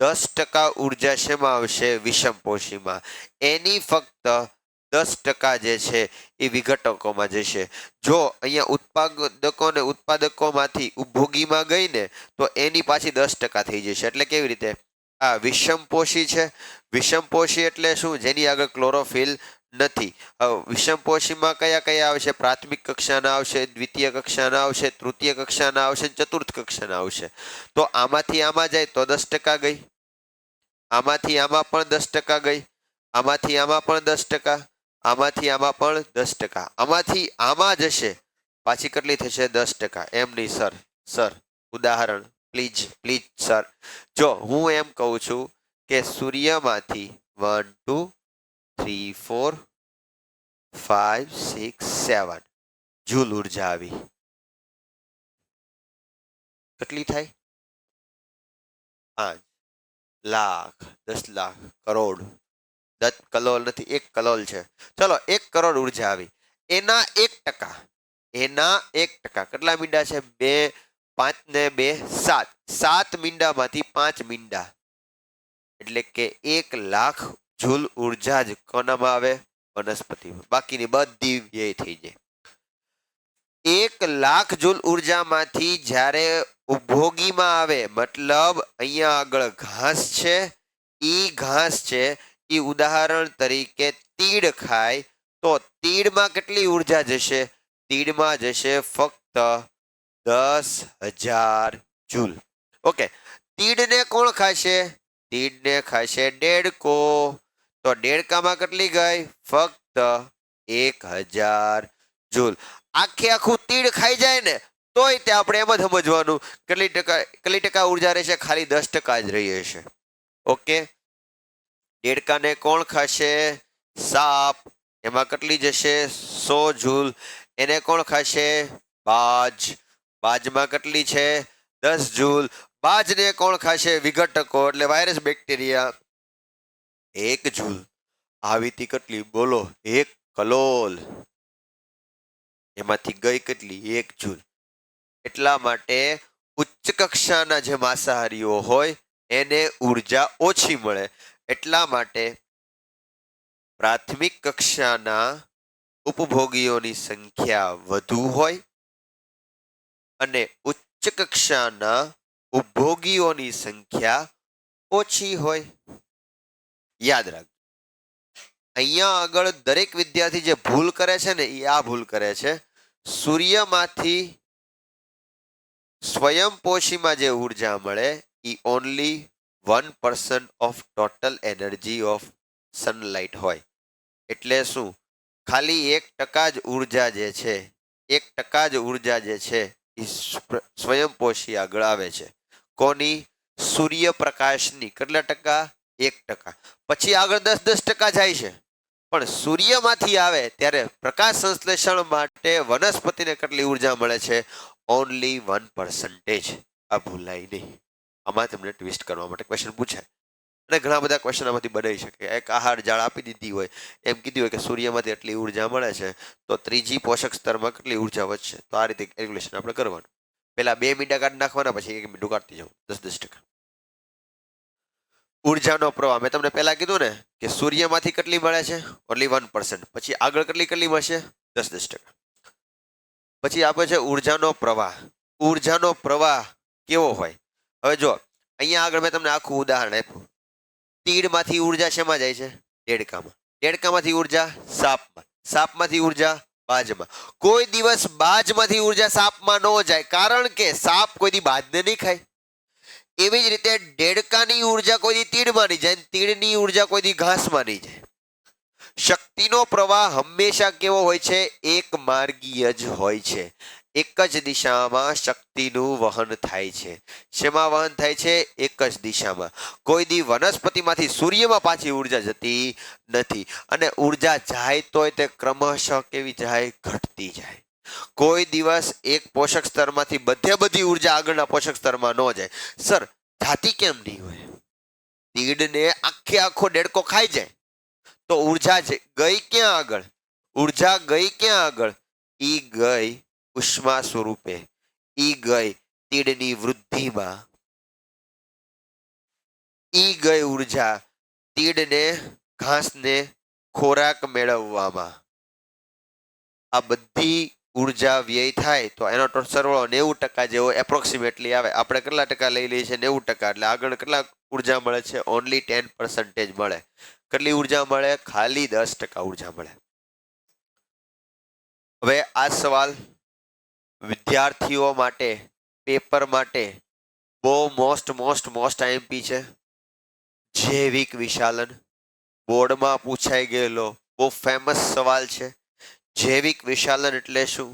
10% ઉર્જા શેમાં આવશે? વિષમપોષીમાં. એની ફક્ત 10% જે છે એ વિઘટકોમાં જશે. જો અહીંયા ઉત્પાદકો ને ઉત્પાદકોમાંથી ઉપભોગીમાં ગઈ ને તો એની પાછી 10% થઈ જશે. એટલે કેવી રીતે? આ વિષમપોષી છે. વિષમપોષી એટલે શું? જેની આગળ ક્લોરોફિલ નથી. વિષમપોષીમાં કયા કયા આવશે? પ્રાથમિક કક્ષાના આવશે, દ્વિતીય કક્ષાના આવશે, તૃતીય કક્ષાના આવશે, ચતુર્થ કક્ષાના આવશે. તો આમાંથી આમાં જાય તો 10% ગઈ, આમાંથી આમાં પણ 10% ગઈ, આમાંથી આમાં પણ 10%, આમાંથી આમાં પણ 10%, આમાંથી આમાં જશે પાછી કેટલી થશે? 10%. એમ નહીં સર, સર ઉદાહરણ પ્લીઝ પ્લીઝ સર. જો હું એમ કહું છું કે સૂર્યમાંથી 1 2 3 4 5 6 7 જૂલ ઉર્જા આવી. કેટલી થાય? 5 લાખ, 10 લાખ, કરોડ. 10 કલોલ નથી, 1 કલોલ છે. ચલો 1 કરોડ ઉર્જા આવી. એના 1%, એના 1% કેટલા મીંડા છે? 2, 5 ને 2 7. 7 મીંડામાંથી 5 મીંડા, એટલે કે 1 લાખ જૂલ ઉર્જા જ કોનામાં આવે? વનસ્પતિમાં. બાકીની બધી વ્યય થઈ જાય. 1 લાખ જૂલ ઉર્જામાંથી જ્યારે ઉપભોગીમાં આવે, મતલબ અહીંયા આગળ ઘાસ છે, ઈ ઘાસ છે, ઈ ઉદાહરણ તરીકે તીડ ખાય તો તીડમાં કેટલી ઉર્જા જશે? તીડમાં જશે ફક્ત 10,000 જૂલ. ઓકે, તીડને કોણ ખાશે? તીડને ખાશે દેડકો. તો દેડકામાં કેટલી ગઈ? ફક્ત 1,000 જૂલ. આખે આખું તીડ ખાઈ જાય ને તોય તે આપણે એમ જ સમજવાનું કેટલી ટકા ઉર્જા રહેશે? ખાલી 10% જ રહી હશે. ઓકે, દેડકાને કોણ ખાશે? સાપ. એમાં કેટલી જશે? 100 જૂલ. એને કોણ ખાશે? બાજ. બાજમાં કેટલી છે? 10 જૂલ. બાજને કોણ ખાશે? વિઘટકો એટલે વાયરસ, બેક્ટેરિયા. 1 જૂલ. આવી હતી કેટલી? બોલો, 1 કલોલ. એમાંથી ગઈ કેટલી? 1 જૂલ. એટલા માટે ઉચ્ચ કક્ષાના જે માંસાહારીઓ હોય એને ઉર્જા ઓછી મળે. એટલા માટે પ્રાથમિક કક્ષાના ઉપભોગીઓની સંખ્યા વધુ હોય અને ઉચ્ચ કક્ષાના ઉપભોગીઓની સંખ્યા ઓછી હોય. યાદ રાખજો. અહીંયા આગળ દરેક વિદ્યાર્થી જે ભૂલ કરે છે ને એ આ ભૂલ કરે છે. સૂર્યમાંથી સ્વયંપોષીમાં જે ઉર્જા મળે એ only 1% of total energy of sunlight હોય. એટલે શું? ખાલી 1% જ ઉર્જા જે છે, 1% જ ઉર્જા જે છે એ સ્વયંપોષી આગળ આવે છે. કોની? સૂર્યપ્રકાશની. કેટલા ટકા? 1%. પછી આગળ 10% જાય છે. પણ સૂર્યમાંથી આવે ત્યારે પ્રકાશ સંશ્લેષણ માટે વનસ્પતિને કેટલી ઉર્જા મળે છે? ઓનલી 1%. આ ભૂલાય નહીં. આમાં તમને ટ્વિસ્ટ કરવા માટે ક્વેશ્ચન પૂછાય અને ઘણા બધા ક્વેશ્ચન આમાંથી બનાવી શકે. એક આહાર જાળ આપી દીધી હોય, એમ કીધું હોય કે સૂર્યમાંથી એટલી ઉર્જા મળે છે, તો ત્રીજી પોષક સ્તરમાં કેટલી ઉર્જા વધશે. તો આ રીતે કેલ્ક્યુલેશન આપણે કરવાનું. પહેલા 2 મીંડા કાઢી નાખવાના, પછી 1 મીંડું કાઢતી જવું 10-10%. ઉર્જાનો પ્રવાહ મેં તમને પહેલા કીધું ને કે સૂર્યમાંથી કેટલી મળે છે, ઓનલી 1%. પછી આગળ કેટલી મળશે, 10-10%. પછી આપે છે ઉર્જાનો પ્રવાહ. ઉર્જાનો પ્રવાહ કેવો હોય? હવે જો અહીંયા આગળ મેં તમને આખું ઉદાહરણ આપ્યું. તીડમાંથી ઉર્જા શેમાં જાય છે, દેડકામાં. દેડકામાંથી ઉર્જા સાપમાં. સાપમાંથી ઉર્જા બાજમાં. કોઈ દિવસ બાજમાંથી ઉર્જા સાપમાં ન જાય, કારણ કે સાપ કોઈ દી બાજને નહીં ખાય. એવી જ રીતે દેડકાની ઉર્જા કોઈ દી તીડમાં નહીં જાય, તીડની ઉર્જા કોઈ દી ઘાસમાં નહીં જાય. શક્તિનો પ્રવાહ હંમેશા કેવો હોય છે, એક માર્ગીય જ હોય છે. એક જ દિશામાં શક્તિનું વહન થાય છે. શેમાં વહન થાય છે, એક જ દિશામાં. કોઈ દી વનસ્પતિમાંથી સૂર્યમાં પાછી ઉર્જા જતી નથી. અને ઉર્જા જાય તોય તે ક્રમશઃ કેવી જાય, ઘટતી જાય. કોઈ દિવસ એક પોષક સ્તરમાંથી બધી ઉર્જા આગળના પોષક સ્તરમાં ન જાય. સર જાતી કેમ નહીં હોય? તીડને આખો દેડકો ખાઈ જાય તો ઉર્જા ગઈ ક્યાં આગળ? ઉર્જા ગઈ ક્યાં આગળ? ઈ ગઈ ઉષ્મા સ્વરૂપે, ઈ ગઈ તીડની વૃદ્ધિમાં, ઈ ગઈ ઉર્જા તીડને ઘાસને ખોરાક મેળવવામાં. આ બધી ઉર્જા વ્યય થાય તો એનો સરવાળો 90% જેવો એપ્રોક્સિમેટલી આવે. આપણે કેટલા ટકા લઈ લઈએ છીએ, 90%. એટલે આગળ કેટલા ઉર્જા મળે છે, ઓનલી 10% મળે. કેટલી ઉર્જા મળે, ખાલી 10% ઉર્જા મળે. હવે આ સવાલ વિદ્યાર્થીઓ માટે, પેપર માટે બહુ મોસ્ટ આઈએમપી છે. જૈવિક વિશાલન બોર્ડમાં પૂછાઈ ગયેલો બહુ ફેમસ સવાલ છે. જૈવિક વિશાલન એટલે શું?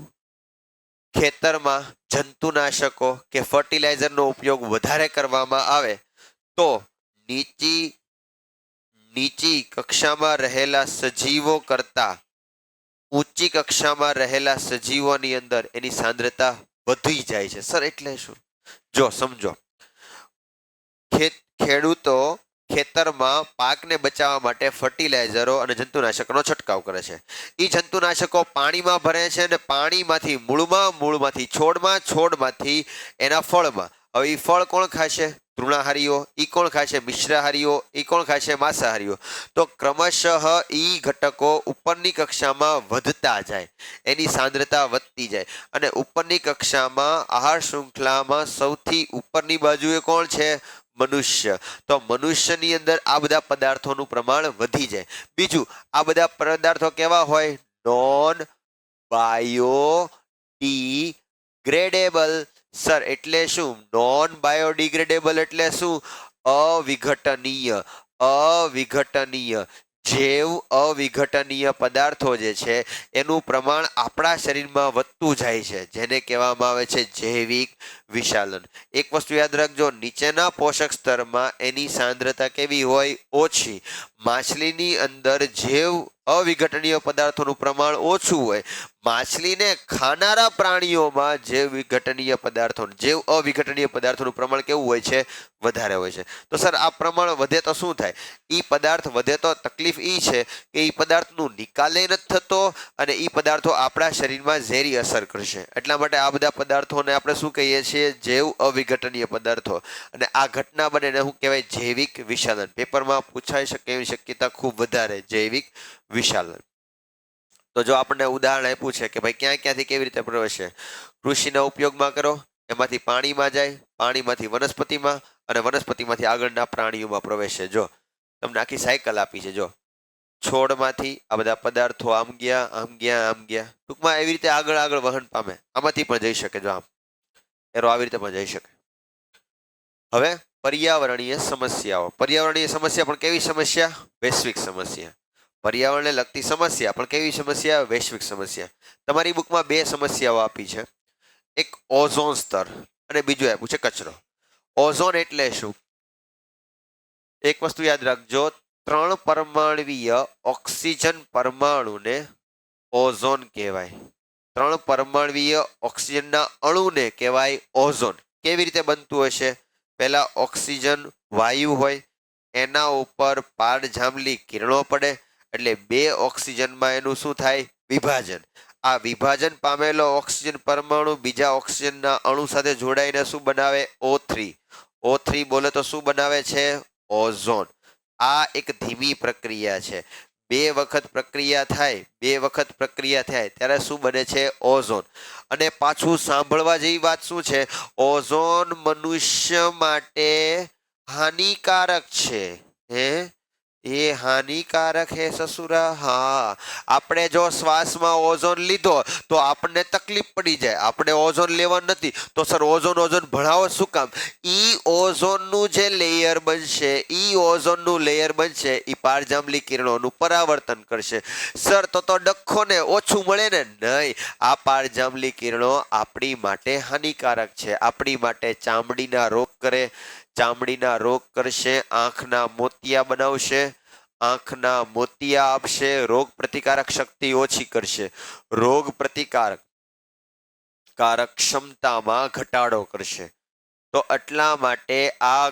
ખેતરમાં જંતુનાશકો કે ફર્ટિલાઇઝરનો ઉપયોગ વધારે કરવામાં આવે તો નીચી કક્ષામાં રહેલા સજીવો કરતા ઊંચી કક્ષામાં રહેલા સજીવોની અંદર એની સાંદ્રતા વધી જાય છે. સર એટલે શું? જો સમજો, ખેડૂતો ખેતરમાં પાકને બચાવવા માટે ફર્ટિલાઇઝરો અને જંતુનાશકોનો છંટકાવ કરે છે. એ જંતુનાશકો પાણીમાં ભરે છે અને પાણીમાંથી મૂળમાંથી છોડમાંથી એના ફળમાં. હવે એ ફળ કોણ ખાશે? તૃણાહારીઓ. ઈ કોણ ખાશે? મિશ્રાહારીઓ. ઈ કોણ ખાશે? માંસાહારીઓ. તો ક્રમશઃ ઈ ઘટકો ઉપરની કક્ષામાં વધતા જાય, એની સાંદ્રતા વધતી જાય. અને ઉપરની કક્ષામાં આહાર શૃંખલામાં સૌથી ઉપરની બાજુએ કોણ છે? મનુષ્ય. તો મનુષ્યની અંદર આ બધા પદાર્થોનું પ્રમાણ વધી જાય. બીજું, આ બધા પદાર્થો કેવા હોય? Non biodegradable. સર એટલે શું? નોન બાયોડિગ્રેડેબલ એટલે શું? અવિઘટનીય. જૈવ અવિઘટનીય પદાર્થો જે છે એનું પ્રમાણ આપણા શરીરમાં વધતું જાય છે, જેને કહેવામાં આવે છે જૈવિક વિશાલન. એક વસ્તુ યાદ રાખજો, નીચેના પોષક સ્તરમાં એની સાંદ્રતા કેવી હોય? ઓછી. માછલીની અંદર જૈવ અવિઘટનીય પદાર્થોનું પ્રમાણ ઓછું હોય. માછલીને ખાનારા પ્રાણીઓમાં જૈવ અવિઘટનીય પદાર્થોનું પ્રમાણ કેવું હોય છે? વધારે હોય છે. તો સર આ પ્રમાણ વધે તો શું થાય? ઈ પદાર્થ વધે તો તકલીફ ઈ છે કે ઈ પદાર્થનું નિકાલે નથી થતો અને ઈ પદાર્થો આપણા શરીરમાં ઝેરી અસર કરશે. એટલા માટે આ બધા પદાર્થોને આપણે શું કહીએ છીએ? જૈવ અવિઘટનીય પદાર્થો. અને આ ઘટના બને એને શું કહેવાય? જૈવિક વિશાલન. પેપરમાં પૂછાઈ શકે એવી શક્યતા ખૂબ વધારે, જૈવિક વિશાલન. તો જો આપણને ઉદાહરણ આપ્યું છે કે ભાઈ ક્યાંથી કેવી રીતે પ્રવેશે. કૃષિના ઉપયોગમાં કરો, એમાંથી પાણીમાં જાય, પાણીમાંથી વનસ્પતિમાં, અને વનસ્પતિમાંથી આગળના પ્રાણીઓમાં પ્રવેશે. જો તમને આખી સાયકલ આપી છે. જો છોડમાંથી આ બધા પદાર્થો આમ ગયા. ટૂંકમાં એવી રીતે આગળ વહન પામે. આમાંથી પણ જઈ શકે. જો આમ એરો આવી રીતે પણ જઈ શકે. હવે પર્યાવરણીય સમસ્યાઓ. પર્યાવરણીય સમસ્યા પણ કેવી સમસ્યા? વૈશ્વિક સમસ્યા. પર્યાવરણને લગતી સમસ્યા પણ કેવી સમસ્યા? વૈશ્વિક સમસ્યા. તમારી બુકમાં 2 સમસ્યાઓ આપી છે. એક ઓઝોન સ્તર અને બીજું આપ્યું છે કચરો. ઓઝોન એટલે શું? એક વસ્તુ યાદ રાખજો, 3 પરમાણવીય ઓક્સિજન પરમાણુને ઓઝોન કહેવાય. 3 પરમાણ્વીય ઓક્સિજનના અણુને કહેવાય ઓઝોન. કેવી રીતે બનતું હશે? પહેલા ઓક્સિજન વાયુ હોય, એના ઉપર પારજાંબલી કિરણો પડે, એટલે 2 ઓક્સિજનમાં એનું શું થાય? વિભાજન. આ વિભાજન પામેલો ઓક્સિજન પરમાણુ બીજા ઓક્સિજનના અણુ સાથે જોડાઈને શું બનાવે? O3. O3 બોલે તો શું બનાવે છે? ઓઝોન. આ એક ધીમી પ્રક્રિયા છે. 2 વખત પ્રક્રિયા થાય ત્યારે શું બને છે? ઓઝોન. અને પાછું સાંભળવા જેવી વાત શું છે? ઓઝોન મનુષ્ય માટે હાનિકારક છે. હે, એ હાનિકારક હે સસુરા? હા, આપણે જો શ્વાસમાં ઓઝોન લીધો તો આપણને તકલીફ પડી જાય. આપણે ઓઝોન લેવા નથી તો સર ઓઝોન ભણાવો શું કામ? ઈ ઓઝોનનું જે લેયર બનશે, ઈ પારજાંબલી કિરણોનું પરાવર્તન કરશે. સર તો ડખ્ખો ને ઓછું મળે ને? નહીં, આ પારજાંબલી કિરણો આપણી માટે હાનિકારક છે. આપણી માટે ચામડીના રોગ કરે, ચામડીના રોગ કરશે, આંખના મોતિયા બનાવશે, આંખના મોતિયા આપશે, રોગ પ્રતિકારક શક્તિ ઓછી કરશે, રોગ પ્રતિકારક ક્ષમતામાં ઘટાડો કરશે. તો એટલા માટે આ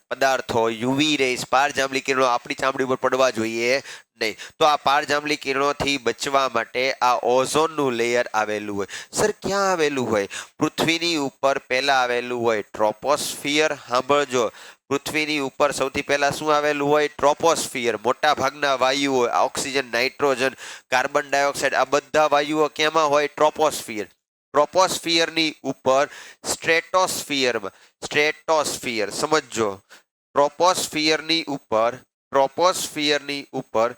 પદાર્થો યુવી રેસ પારજાંબલી કિરણો આપણી ચામડી ઉપર પડવા જોઈએ નહીં. તો આ પારજાંબલી કિરણોથી બચવા માટે આ ઓઝોનનું લેયર આવેલું હોય. સર ક્યાં આવેલું હોય? પૃથ્વીની ઉપર પહેલા આવેલું હોય ટ્રોપોસ્ફિયર. સાંભળજો, પૃથ્વીની ઉપર સૌથી પહેલા શું આવેલું હોય? ટ્રોપોસ્ફિયર. મોટા ભાગના વાયુઓ, ઓક્સિજન, નાઇટ્રોજન, કાર્બન ડાયોક્સાઇડ, આ બધા વાયુઓ કેમાં હોય? ટ્રોપોસ્ફિયર. ટ્રોપોસ્ફિયરની ઉપર સ્ટ્રેટોસ્ફિયર સમજો. ટ્રોપોસ્ફિયરની ઉપર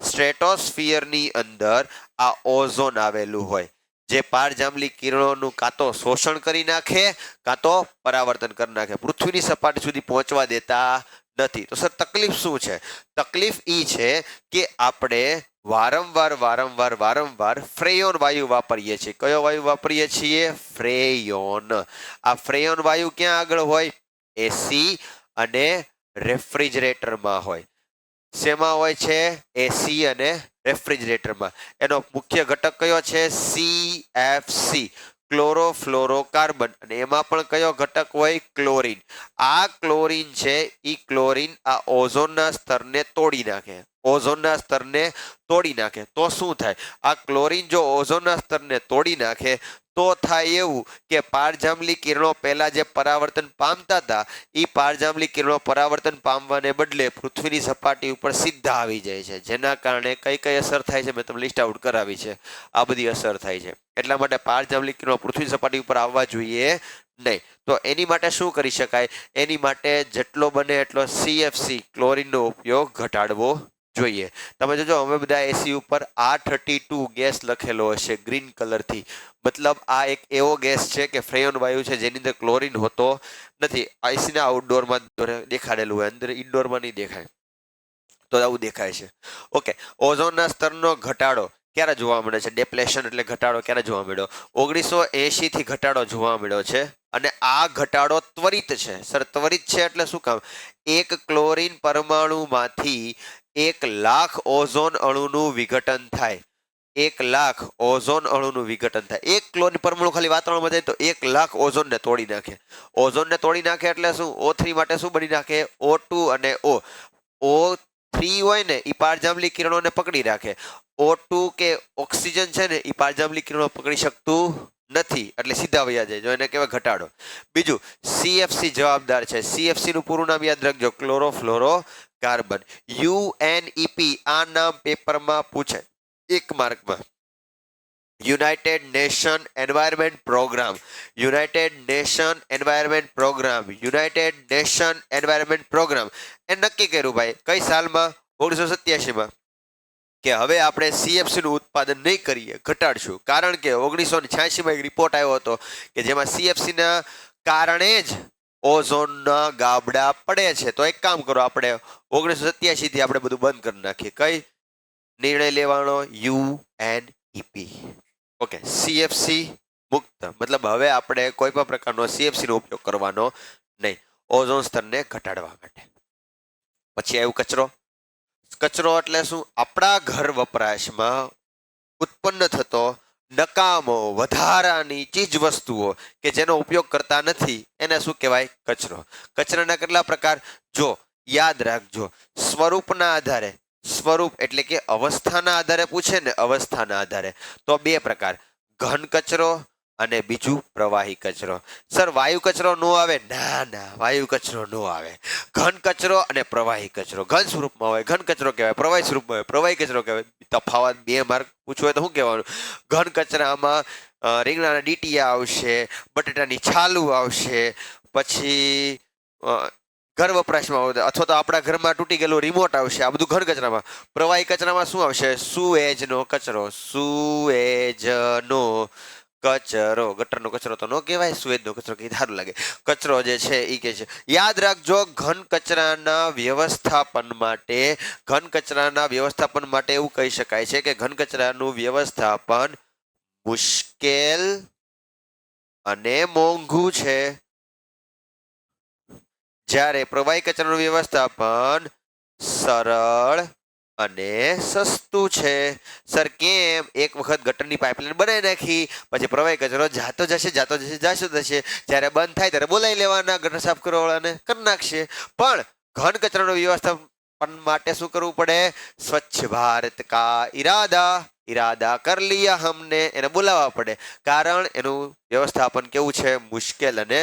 સ્ટ્રેટોસ્ફિયરની અંદર આ ઓઝોન આવેલું હોય, જે પારજાંબલી કિરણોનું કાં તો શોષણ કરી નાખે કાં તો પરાવર્તન કરી નાખે. પૃથ્વીની સપાટી સુધી પહોંચવા દેતા નથી. તો સર તકલીફ શું છે? તકલીફ ઈ છે કે આપણે વારંવાર ફ્રેયોન વાયુ વાપરીએ છીએ. કયો વાયુ વાપરીએ છીએ? ફ્રેયોન. આ ફ્રેયોન વાયુ ક્યાં આગળ હોય? એસી અને રેફ્રિજરેટરમાં હોય. શેમાં હોય છે? એસી અને રેફ્રિજરેટરમાં. એનો મુખ્ય ઘટક કયો છે? CFC, chlorofluorocarbon. અને એમાં પણ કયો ઘટક હોય? ક્લોરીન. આ ક્લોરીન છે, ઈ ક્લોરીન આ ઓઝોનના સ્તરને તોડી નાખે. તો શું થાય? આ ક્લોરીન જો ઓઝોનના સ્તરને તોડી નાખે તો થાય એવું કે પારજાંબલી કિરણો પહેલા જે પરાવર્તન પામતા હતા, એ પારજાંબલી કિરણો પરાવર્તન પામવાને બદલે પૃથ્વીની સપાટી ઉપર સીધા આવી જાય છે. જેના કારણે કઈ અસર થાય છે મેં તમને લિસ્ટ આઉટ કરાવી છે. આ બધી અસર થાય છે. એટલા માટે પારજાંબલી કિરણો પૃથ્વી સપાટી ઉપર આવવા જોઈએ નહીં. તો એની માટે શું કરી શકાય? એની માટે જેટલો બને એટલો CFC ક્લોરીનનો ઉપયોગ ઘટાડવો જોઈએ. તમે જોજો અમે બધા એસી ઉપર R32 ગેસ લખેલો હશે ગ્રીન કલરથી. મતલબ આ એક એવો ગેસ છે કે ફ્રેયોન વાયુ છે જેની અંદર ક્લોરીન હોતો નથી. એસીના આઉટડોરમાં દેખાડેલું હોય, અંદર ઇન્ડોરમાં નહીં દેખાય. તો આવું દેખાય છે. ઓકે, ઓઝોનના સ્તરનો ઘટાડો ક્યારે જોવા મળે છે? ડેપ્લેશન એટલે ઘટાડો ક્યારે જોવા મળ્યો? 1980 થી ઘટાડો જોવા મળ્યો છે. અને આ ઘટાડો ત્વરિત છે. સર ત્વરિત છે એટલે શું કામ? એક ક્લોરીન પરમાણુમાંથી 1,00,000 ઓઝોન અણુનું વિઘટન થાય. 1,00,000 ઓઝોન અણુનું વિઘટન થાય. એક ક્લોરીન પરમાણુ ખાલી વાતાવરણમાં જાય તો 1,00,000 ઓઝોનને તોડી નાખે. ઓઝોનને તોડી નાખે એટલે શું? O3 માટે શું બની નાખે? O2 અને O3 હોય ને એ પારજાંબલી કિરણોને પકડી રાખે. O2 કે ઓક્સિજન છે ને એ પારજાંબલી કિરણો પકડી શકતું નથી, એટલે સીધા વયા જાય. જો એને કહેવાય ઘટાડો. બીજું CFC જવાબદાર છે. CFC નું પૂરું નામ યાદ રાખજો, ક્લોરોફ્લોરો કાર્બન. UNEP આ નામ પેપરમાં પૂછે 1 માર્કમાં. United nation environment program. એ નક્કી કર્યું ભાઈ કઈ સાલમાં? 1987માં કે હવે આપણે CFC નું ઉત્પાદન નહીં કરીએ, ઘટાડશું. કારણ કે 1986માં એક રિપોર્ટ આવ્યો હતો કે જેમાં CFC ના કારણે જ ઓઝોનના ગાબડા પડે છે. તો એક કામ કરો, આપણે 1987 થી આપણે બધું બંધ કરી નાખીએ. કઈ નિર્ણય લેવાનો? UNEP. ઓકે, CFC મુક્ત. મતલબ હવે આપણે કોઈ પણ પ્રકારનો CFC નો ઉપયોગ કરવાનો નહીં ઓઝોન સ્તરને ઘટાડવા માટે. પછી આવ્યું કચરો. કચરો એટલે શું? આપણા ઘર વપરાશમાં ઉત્પન્ન થતો નકામો વધારાની ચીજ વસ્તુઓ કે જેનો ઉપયોગ કરતા નથી એને શું કહેવાય? કચરો. કચરાના કેટલા પ્રકાર? જો યાદ રાખજો, સ્વરૂપના આધારે, સ્વરૂપ એટલે કે અવસ્થાના આધારે પૂછે ને, અવસ્થાના આધારે તો બે પ્રકાર, ઘન કચરો અને બીજું પ્રવાહી કચરો. સર વાયુ કચરો નો આવે? ના ના, વાયુ કચરો નો આવે. ઘન કચરો અને પ્રવાહી કચરો. ઘન સ્વરૂપમાં હોય ઘન કચરો કહેવાય, પ્રવાહી સ્વરૂપમાં હોય પ્રવાહી કચરો કહેવાય. તફાવત 2 માર્ક પૂછવું હોય તો શું કહેવાનું? ઘન કચરામાં રીંગણાના ડીટીયા આવશે, બટેટાની છાલું આવશે, પછી ઘર વપરાશમાં અથવા તો આપણા ઘરમાં તૂટી ગયેલું રિમોટ આવશે. આ બધું ઘન કચરામાં. પ્રવાહી કચરામાં શું આવશે? સુએજનો કચરો. સુએજનો કચરો. ગટરનો કચરો તો ન કહેવાય, સુએજનો કચરો કે સારું લાગે. કચરો જે છે એ કે છે. યાદ રાખજો, ઘન કચરાના વ્યવસ્થાપન માટે, ઘન કચરાના વ્યવસ્થાપન માટે એવું કહી શકાય છે કે ઘન કચરાનું વ્યવસ્થાપન મુશ્કેલ અને મોંઘું છે, જ્યારે પ્રવાહી કચરાનું વ્યવસ્થાપન સરળ અને સસ્તું છે. સર કેમ? એક વખત ગટરની પાઇપલાઇન બનાવી નાખી, પછી પ્રવાહી કચરો જાતો જશે જ્યારે બંધ થાય ત્યારે બોલાવી લેવાના ગટર સાફ કરવા વાળાને, કરી નાખશે. પણ ઘન કચરાનું વ્યવસ્થાપન માટે શું કરવું પડે? સ્વચ્છ ભારત કા ઈરાદા કર લિયા હમને, એને બોલાવવા પડે. કારણ એનું વ્યવસ્થાપન કેવું છે? મુશ્કેલ અને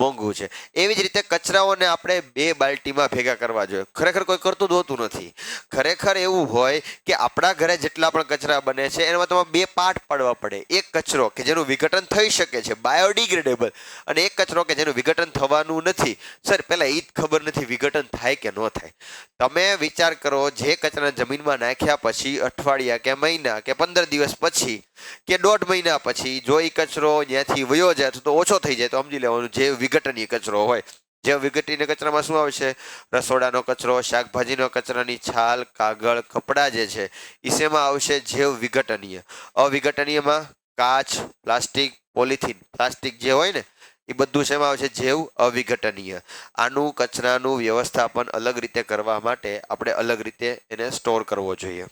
મોંઘું છે. એવી જ રીતે કચરાઓને આપણે 2 બાલ્ટીમાં ભેગા કરવા જોઈએ. ખરેખર કોઈ કરતું જ હોતું નથી. ખરેખર એવું હોય કે આપણા ઘરે જેટલા પણ કચરા બને છે એમાં તમારે 2 પાર્ટ પાડવા પડે. એક કચરો કે જેનું વિઘટન થઈ શકે છે, બાયોડિગ્રેડેબલ, અને એક કચરો કે જેનું વિઘટન થવાનું નથી. સર પહેલા એ જ ખબર નથી વિઘટન થાય કે ન થાય. તમે વિચાર કરો, જે કચરા જમીનમાં નાખ્યા પછી અઠવાડિયા કે મહિના કે 15 દિવસ પછી કે 1.5 મહિના પછી જો એ કચરો ત્યાંથી વયો જાય તો ઓછો થઈ જાય તો સમજી લેવાનું જે વિઘટનીય કચરો હોય. જે વિઘટનીય કચરામાં શું આવશે? રસોડાનો કચરો, શાકભાજીનો કચરાની છાલ, કાગળ, કપડાં જે છે એ શેમાં આવશે? જૈવ વિઘટનીય. અવિઘટનીયમાં કાચ, પ્લાસ્ટિક, પોલિથીન, પ્લાસ્ટિક જે હોય ને એ બધું શેમાં આવશે? જૈવ અવિઘટનીય. આનું કચરાનું વ્યવસ્થાપન અલગ રીતે કરવા માટે આપણે અલગ રીતે એને સ્ટોર કરવો જોઈએ,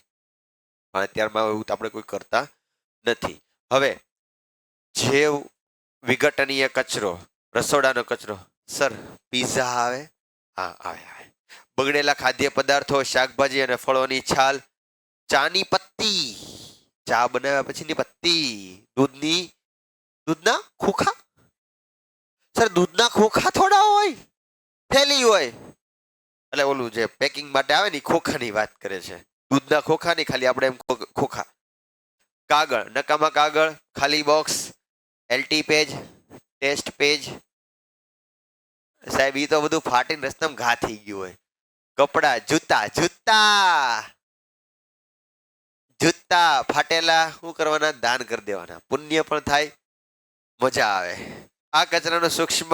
પણ અત્યારમાં એવું આપણે કોઈ કરતા નથી. હવે જૈવ વિઘટનીય કચરો, રસોડાનો કચરો. સર પીઝા આવે? હા આવે. બગડેલા ખાદ્ય પદાર્થો, શાકભાજી અને ફળોની છાલ, ચાની પત્તી, ચા બનાવ્યા પછીની પત્તી, દૂધના ખોખા. સર દૂધના ખોખા થોડા હોય, થેલી હોય. એટલે ઓલું જે પેકિંગ માટે આવે ને ખોખાની વાત કરે છે. દૂધના ખોખા નહીં, ખાલી આપણે એમ ખોખા. કાગળ, નકામા કાગળ, ખાલી box, LT page, test page. સાહેબ એ તો બધું ફાટીને રસ્તામાં ઘા થઈ ગયું હોય. કપડા, જૂતા ફાટેલા શું કરવાના? દાન કરી દેવાના. પુણ્ય પણ થાય, મજા આવે. આ કચરાનો સૂક્ષ્મ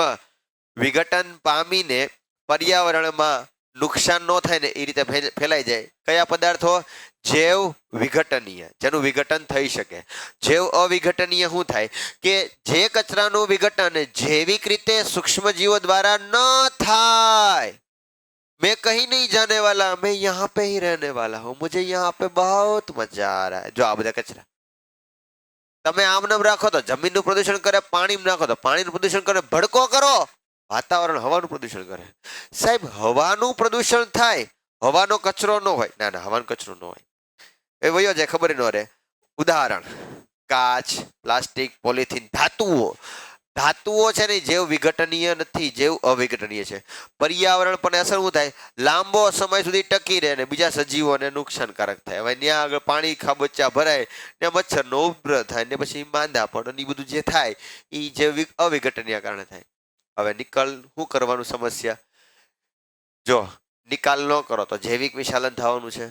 વિઘટન પામીને પર્યાવરણમાં નુકસાન ન થાય ને એ રીતે ફેલાઈ જાય. કયા પદાર્થો? જૈવ વિઘટનીય, જેનું વિઘટન થઈ શકે. જૈવ અવિઘટનીય શું થાય? કે જે કચરાનું વિઘટન જૈવિક રીતે સૂક્ષ્મજીવો દ્વારા ન થાય. मैं कहीं नहीं जाने वाला, मैं यहाँ पे ही रहने वाला हूँ, मुझे यहाँ पे बहुत मजा आ रहा है. જો આ બધા કચરા તમે આમ નામ રાખો તો જમીનનું પ્રદૂષણ કરે, પાણીમાં નાખો તો પાણીનું પ્રદૂષણ કરે, ભડકો કરો વાતાવરણ હવાનું પ્રદૂષણ કરે. સાહેબ હવાનું પ્રદૂષણ થાય, હવાનો કચરો ન હોય? ના ના, હવાનો કચરો ન હોય. એ વયો જાય, ખબર ન રહે. ઉદાહરણ, કાચ, પ્લાસ્ટિક, પોલિથીન, ધાતુઓ છે ને જૈવ વિઘટનીય નથી, જૈવ અવિઘટનીય છે. પર્યાવરણ પર અસર શું થાય? લાંબો સમય સુધી ટકી રહે અને બીજા સજીવોને નુકસાનકારક થાય. હવે ત્યાં આગળ પાણી ખાબોચિયા ભરાય ને મચ્છરનો ઉપદ્રવ થાય ને પછી માંદા પડે ને એ બધું જે થાય એ જૈવિક અવિઘટનીય કારણે થાય. હવે નિકાલ શું કરવાનું? સમસ્યા જો નિકાલ ન કરો તો જૈવિક વિશાલન થવાનું છે,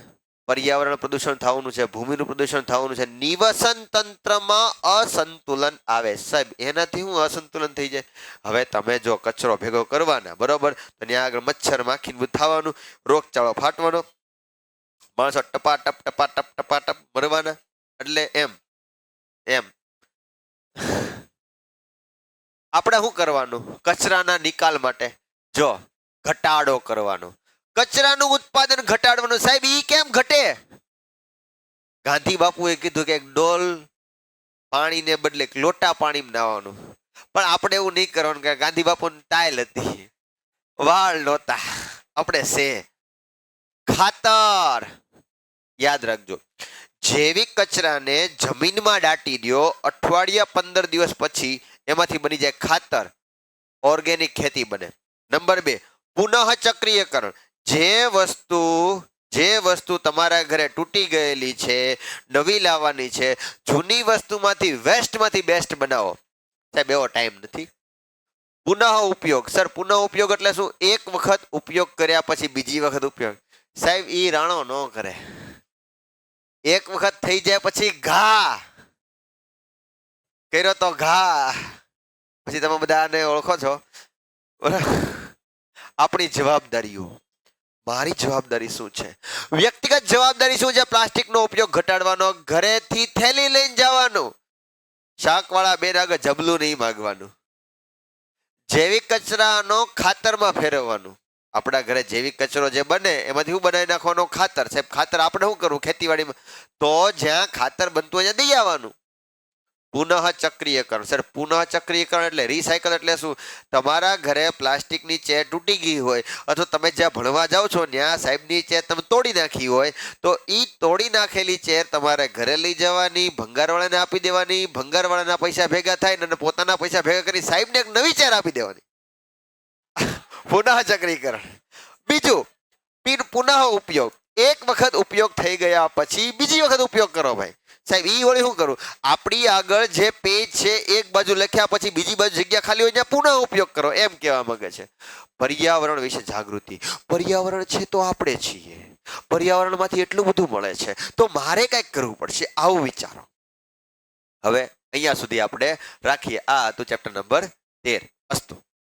પર્યાવરણ પ્રદૂષણ થવાનું છે, ભૂમિનું પ્રદૂષણ થવાનું છે, નિવસન તંત્રમાં અસંતુલન આવે. સાહેબ એનાથી હું અસંતુલન થઈ જાય. હવે તમે જો કચરો ભેગો કરવાના, બરોબર, તો ત્યાં આગળ મચ્છર માખી થવાનું, રોગચાળો ફાટવાનો, માણસો ટપાટપ મરવાના. એટલે એમ આપણે શું કરવાનું? કચરાના નિકાલ માટે જો ઘટાડો કરવાનો. કચરાનું ઉત્પાદન ઘટાડવાનું. સાહેબ ઈ કેમ ઘટે? ગાંધી બાપુએ કીધું કે એક ડોલ પાણીને બદલે એક લોટા પાણીમાં નાવાનું. પણ આપણે એવું નહીં કરવાનું કે ગાંધી બાપુની ટાઈલ હતી, વાળ નહોતા, આપણે છે ખાતર. યાદ રાખજો, જૈવિક કચરાને જમીનમાં દાટી દો, અઠવાડિયા 15 દિવસ પછી એમાંથી બની જાય ખાતર, ઓર્ગેનિક ખેતી બને. નંબર 2, પુનઃ ચક્રીયકરણ. જે વસ્તુ તમારા ઘરે તૂટી ગયેલી છે, નવી લાવવાની છે, જૂની વસ્તુમાંથી વેસ્ટમાંથી બેસ્ટ બનાવો. સાહેબ એવો ટાઈમ નથી. પુનઃ ઉપયોગ. સર પુનઃ ઉપયોગ એટલે શું? એક વખત ઉપયોગ કર્યા પછી બીજી વખત ઉપયોગ. સાહેબ ઈ રાણો ન કરે. એક વખત થઈ જાય પછી ઘા કર્યો તો ઘા. પછી તમે બધા આને ઓળખો છો. આપણી જવાબદારીઓ. મારી જવાબદારી શું છે? વ્યક્તિગત જવાબદારી શું છે? પ્લાસ્ટિકનો ઉપયોગ ઘટાડવાનો, ઘરેથી થેલી લઈને જવાનું, શાકવાળા બેન આગળ જબલું નહીં માગવાનું, જૈવિક કચરાનો ખાતરમાં ફેરવવાનું. આપણા ઘરે જૈવિક કચરો જે બને એમાંથી શું બનાવી નાખવાનો? ખાતર. સાહેબ ખાતર આપણે શું કરવું ખેતીવાડીમાં? તો જ્યાં ખાતર બનતું હોય ત્યાં દઈ આવવાનું. પુનઃ ચક્રીયકરણ. સર પુનઃ ચક્રીયકરણ એટલે રિસાયકલ એટલે શું? તમારા ઘરે પ્લાસ્ટિકની ચેર તૂટી ગઈ હોય અથવા તમે જ્યાં ભણવા જાઓ છો ત્યાં સાહેબની ચેર તમે તોડી નાખી હોય, તો એ તોડી નાખેલી ચેર તમારે ઘરે લઈ જવાની, ભંગારવાળાને આપી દેવાની, ભંગારવાળાના પૈસા ભેગા થાય અને પોતાના પૈસા ભેગા કરી સાહેબને એક નવી ચેર આપી દેવાની. પુનઃ ચક્રીકરણ. બીજું પુનઃ ઉપયોગ. એક વખત ઉપયોગ થઈ ગયા પછી બીજી વખત ઉપયોગ કરો. ભાઈ સાહેબ ઈ વળી શું કરું? આપણી આગળ જે પેજ છે એક બાજુ લખ્યા પછી બીજી બાજુ જગ્યા ખાલી હોય ત્યાં પુનઃ ઉપયોગ કરો, એમ કહેવા માંગે છે. પર્યાવરણ વિશે જાગૃતિ. પર્યાવરણ છે તો આપણે છીએ, પર્યાવરણમાંથી એટલું બધું મળે છે, તો મારે કંઈક કરવું પડશે, આવું વિચારો. હવે અહીંયા સુધી આપણે રાખીએ. આ હતું ચેપ્ટર નંબર 13. અસ્તુ.